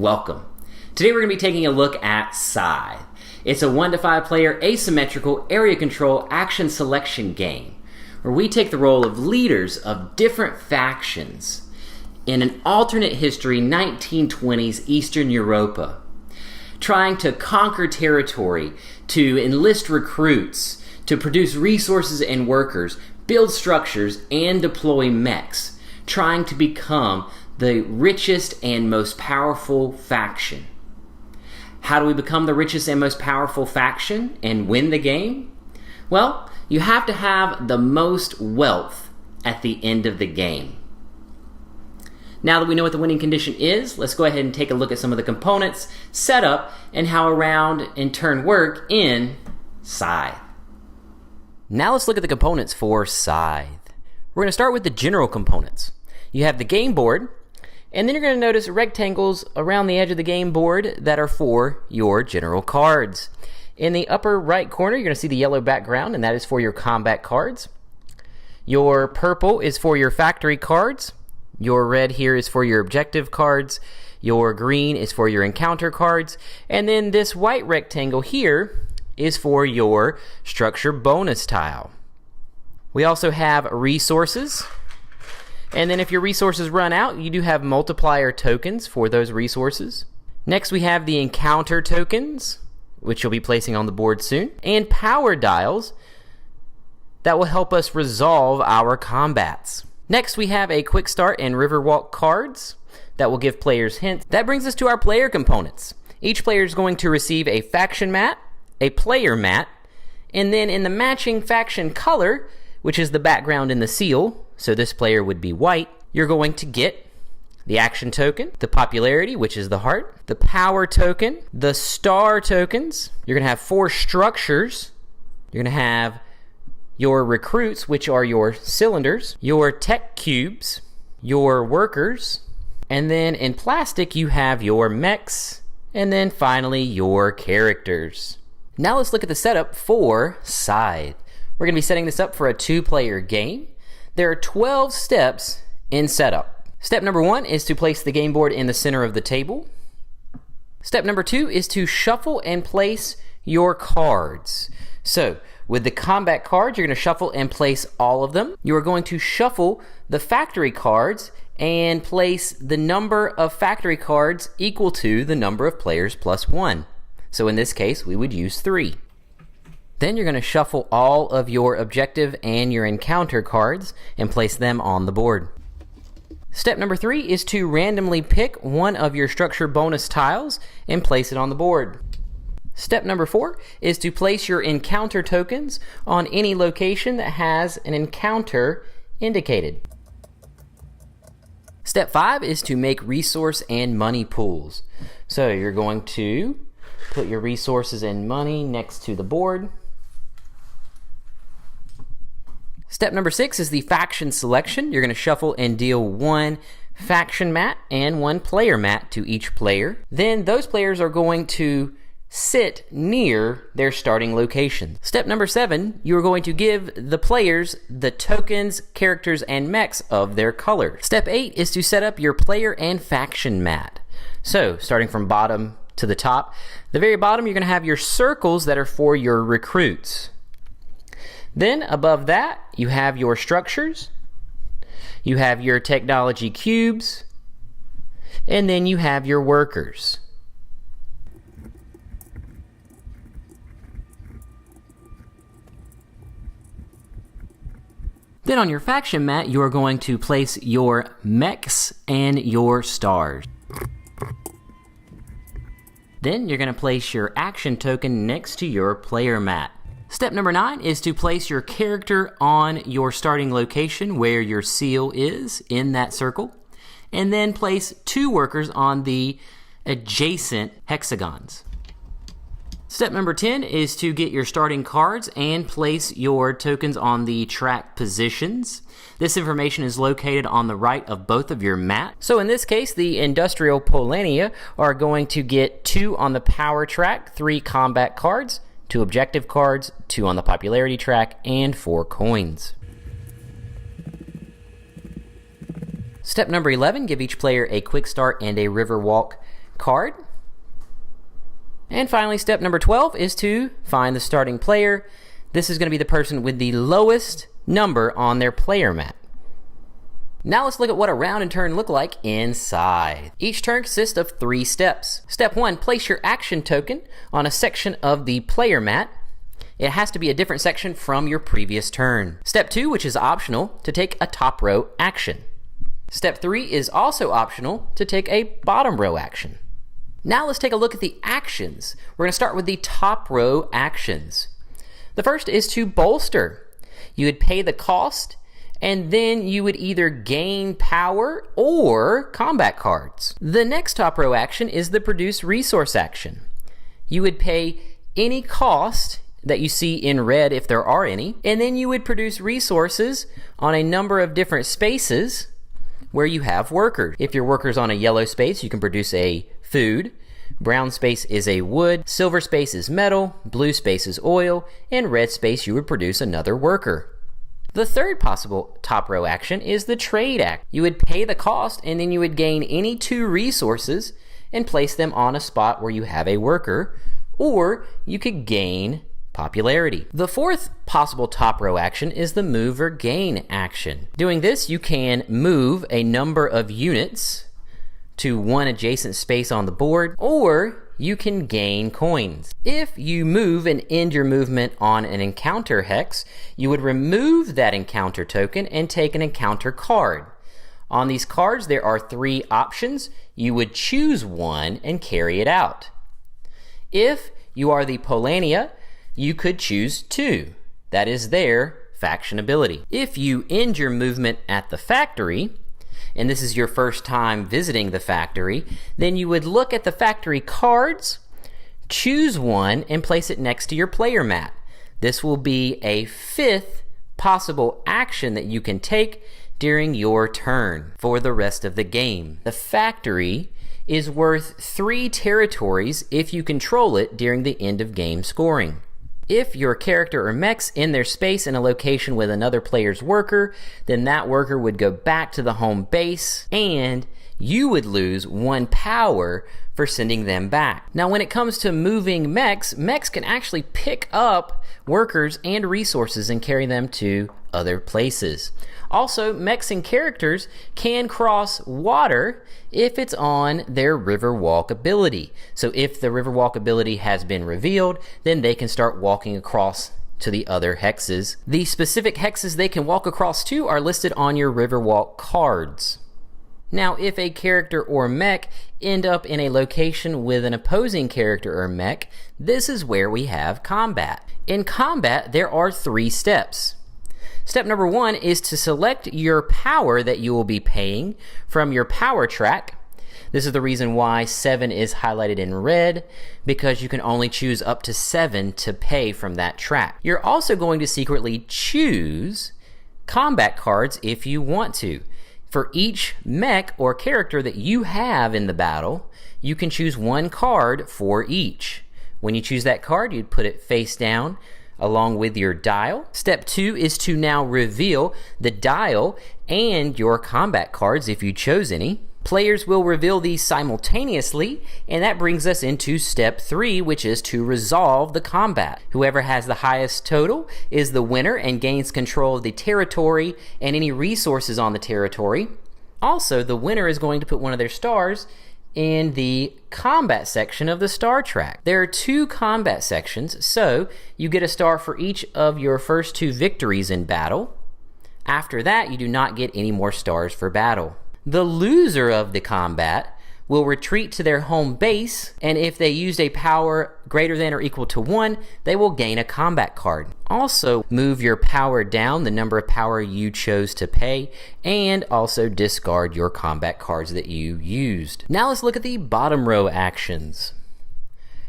welcome. Today we're going to be taking a look at Scythe. It's a 1 to 5 player asymmetrical area control action selection game where we take the role of leaders of different factions in an alternate history 1920s Eastern Europa, trying to conquer territory, to enlist recruits, to produce resources and workers, build structures, and deploy mechs, trying to become the richest and most powerful faction. How do we become the richest and most powerful faction and win the game? Well, you have to have the most wealth at the end of the game. Now that we know what the winning condition is, let's go ahead and take a look at some of the components, setup, and how a round and turn work in Scythe. Now let's look at the components for Scythe. We're going to start with the general components. You have the game board, and then you're going to notice rectangles around the edge of the game board that are for your general cards. In the upper right corner, you're going to see the yellow background, and that is for your combat cards. Your purple is for your factory cards. Your red here is for your objective cards. Your green is for your encounter cards. And then this white rectangle here is for your structure bonus tile. We also have resources. And then if your resources run out, you do have multiplier tokens for those resources. Next we have the encounter tokens, which you'll be placing on the board soon, and power dials that will help us resolve our combats. Next we have a quick start and riverwalk cards that will give players hints. That brings us to our player components. Each player is going to receive a faction mat, a player mat, and then in the matching faction color, which is the background in the seal, so this player would be white, you're going to get the action token, the popularity, which is the heart, the power token, the star tokens. You're going to have 4 structures. You're going to have your recruits, which are your cylinders, your tech cubes, your workers, and then in plastic you have your mechs, and then finally your characters. Now let's look at the setup for Scythe. We're going to be setting this up for a 2-player game. There are 12 steps in setup. Step number 1 is to place the game board in the center of the table. Step number 2 is to shuffle and place your cards. So with the combat cards, you're going to shuffle and place all of them. You are going to shuffle the factory cards and place the number of factory cards equal to the number of players plus 1. So in this case, we would use 3. Then you're going to shuffle all of your objective and your encounter cards and place them on the board. Step number 3 is to randomly pick one of your structure bonus tiles and place it on the board. Step number 4 is to place your encounter tokens on any location that has an encounter indicated. Step 5 is to make resource and money pools. So you're going to put your resources and money next to the board. Step number 6 is the faction selection. You're going to shuffle and deal 1 faction mat and 1 player mat to each player. Then those players are going to sit near their starting location. Step number 7, you're going to give the players the tokens, characters, and mechs of their color. Step 8 is to set up your player and faction mat. So starting from bottom to the top, the very bottom you're going to have your circles that are for your recruits. Then above that, you have your structures, you have your technology cubes, and then you have your workers. Then on your faction mat, you are going to place your mechs and your stars. Then you're going to place your action token next to your player mat. Step number 9 is to place your character on your starting location where your seal is in that circle, and then place 2 workers on the adjacent hexagons. Step number 10 is to get your starting cards and place your tokens on the track positions. This information is located on the right of both of your mats. So in this case, the Industrial Polania are going to get 2 on the power track, 3 combat cards, 2 objective cards, 2 on the popularity track, and 4 coins. Step number 11, give each player a quick start and a river walk card. And finally, step number 12 is to find the starting player. This is going to be the person with the lowest number on their player mat. Now let's look at what a round and turn look like in Scythe. Each turn consists of 3 steps. Step 1, place your action token on a section of the player mat. It has to be a different section from your previous turn. Step 2, which is optional, to take a top row action. Step 3 is also optional, to take a bottom row action. Now let's take a look at the actions. We're going to start with the top row actions. The first is to bolster. You would pay the cost, and then you would either gain power or combat cards. The next top row action is the produce resource action. You would pay any cost that you see in red if there are any, and then you would produce resources on a number of different spaces where you have workers. If your worker's on a yellow space, you can produce a food. Brown space is a wood, silver space is metal, blue space is oil, and red space you would produce another worker. The third possible top row action is the trade act. You would pay the cost and then you would gain any 2 resources and place them on a spot where you have a worker, or you could gain popularity. The fourth possible top row action is the move or gain action. Doing this, you can move a number of units to one adjacent space on the board, or you can gain coins. If you move and end your movement on an encounter hex, you would remove that encounter token and take an encounter card. On these cards, there are 3 options. You would choose one and carry it out. If you are the Polania, you could choose 2. That is their faction ability. If you end your movement at the factory, and this is your first time visiting the factory, then you would look at the factory cards, choose one, and place it next to your player mat. This will be a 5th possible action that you can take during your turn for the rest of the game. The factory is worth 3 territories if you control it during the end of game scoring. If your character or mech's in their space in a location with another player's worker, then that worker would go back to the home base and you would lose 1 power for sending them back. Now when it comes to moving mechs can actually pick up workers and resources and carry them to other places. Also, mechs and characters can cross water if it's on their river walk ability. So if the river walk ability has been revealed, then they can start walking across to the other hexes. The specific hexes they can walk across to are listed on your river walk cards. Now, if a character or mech end up in a location with an opposing character or mech, this is where we have combat. In combat, there are 3 steps. Step number 1 is to select your power that you will be paying from your power track. This is the reason why 7 is highlighted in red, because you can only choose up to 7 to pay from that track. You're also going to secretly choose combat cards if you want to. For each mech or character that you have in the battle, you can choose 1 card for each. When you choose that card, you'd put it face down along with your dial. Step 2 is to now reveal the dial and your combat cards if you chose any. Players will reveal these simultaneously, and that brings us into step 3, which is to resolve the combat. Whoever has the highest total is the winner and gains control of the territory and any resources on the territory. Also, the winner is going to put one of their stars in the combat section of the star track. There are 2 combat sections, so you get a star for each of your first 2 victories in battle. After that, you do not get any more stars for battle. The loser of the combat will retreat to their home base, and if they used a power greater than or equal to 1, they will gain a combat card. Also, move your power down, the number of power you chose to pay, and also discard your combat cards that you used. Now let's look at the bottom row actions.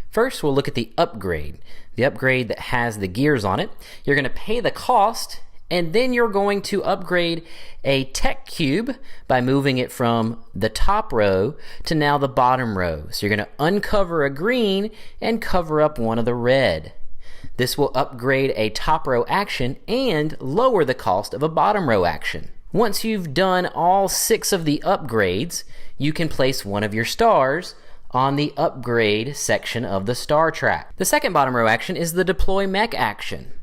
First, we'll look at the upgrade. The upgrade that has the gears on it. You're going to pay the cost, and then you're going to upgrade a tech cube by moving it from the top row to now the bottom row. So you're going to uncover a green and cover up one of the red. This will upgrade a top row action and lower the cost of a bottom row action. Once you've done all 6 of the upgrades, you can place one of your stars on the upgrade section of the star track. The second bottom row action is the deploy mech action.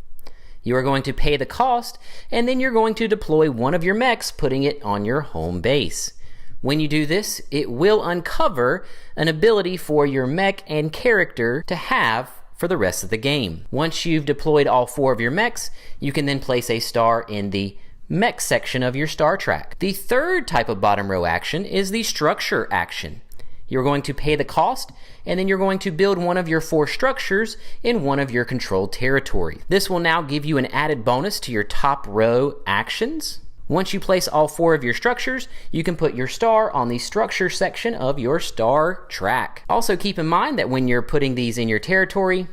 You are going to pay the cost, and then you're going to deploy one of your mechs, putting it on your home base. When you do this, it will uncover an ability for your mech and character to have for the rest of the game. Once you've deployed all 4 of your mechs, you can then place a star in the mech section of your star track. The third type of bottom row action is the structure action. You're going to pay the cost, and then you're going to build one of your 4 structures in one of your controlled territory. This will now give you an added bonus to your top row actions. Once you place all 4 of your structures, you can put your star on the structure section of your star track. Also keep in mind that when you're putting these in your territory,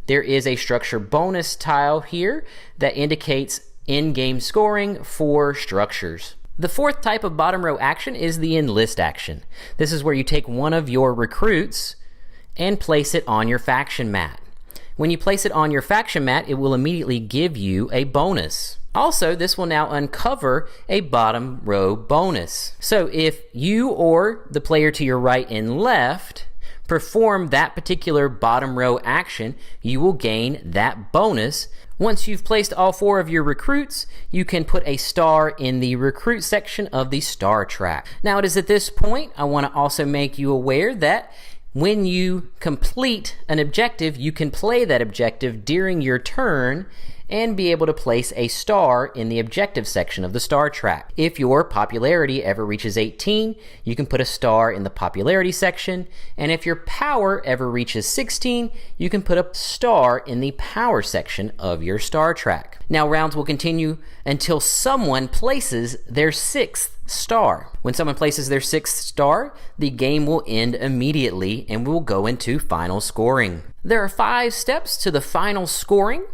there is a structure bonus tile here that indicates in-game scoring for structures. The fourth type of bottom row action is the enlist action. This is where you take one of your recruits and place it on your faction mat. When you place it on your faction mat, it will immediately give you a bonus. Also, this will now uncover a bottom row bonus. So if you or the player to your right and left perform that particular bottom row action, you will gain that bonus. Once you've placed all 4 of your recruits, you can put a star in the recruit section of the star track. Now it is at this point I want to also make you aware that when you complete an objective, you can play that objective during your turn and be able to place a star in the objective section of the star track. If your popularity ever reaches 18, you can put a star in the popularity section, and if your power ever reaches 16, you can put a star in the power section of your star track. Now rounds will continue until someone places their 6th star. When someone places their 6th star, the game will end immediately and we'll go into final scoring. There are 5 steps to the final scoring.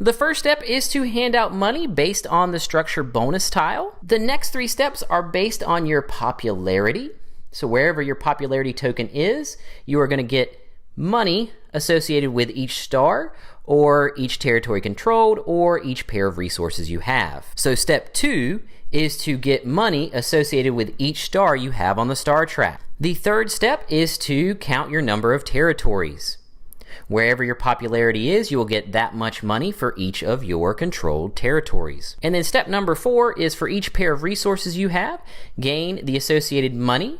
The first step is to hand out money based on the structure bonus tile. The next 3 steps are based on your popularity. So wherever your popularity token is, you are going to get money associated with each star or each territory controlled or each pair of resources you have. So step 2 is to get money associated with each star you have on the star track. The third step is to count your number of territories. Wherever your popularity is, you will get that much money for each of your controlled territories. And then step number 4 is for each pair of resources you have, gain the associated money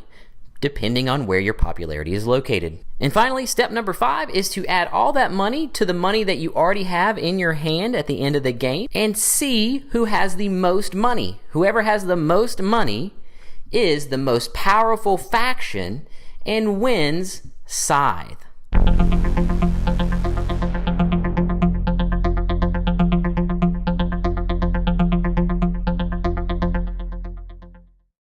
depending on where your popularity is located. And finally, step number 5 is to add all that money to the money that you already have in your hand at the end of the game and see who has the most money. Whoever has the most money is the most powerful faction and wins Scythe.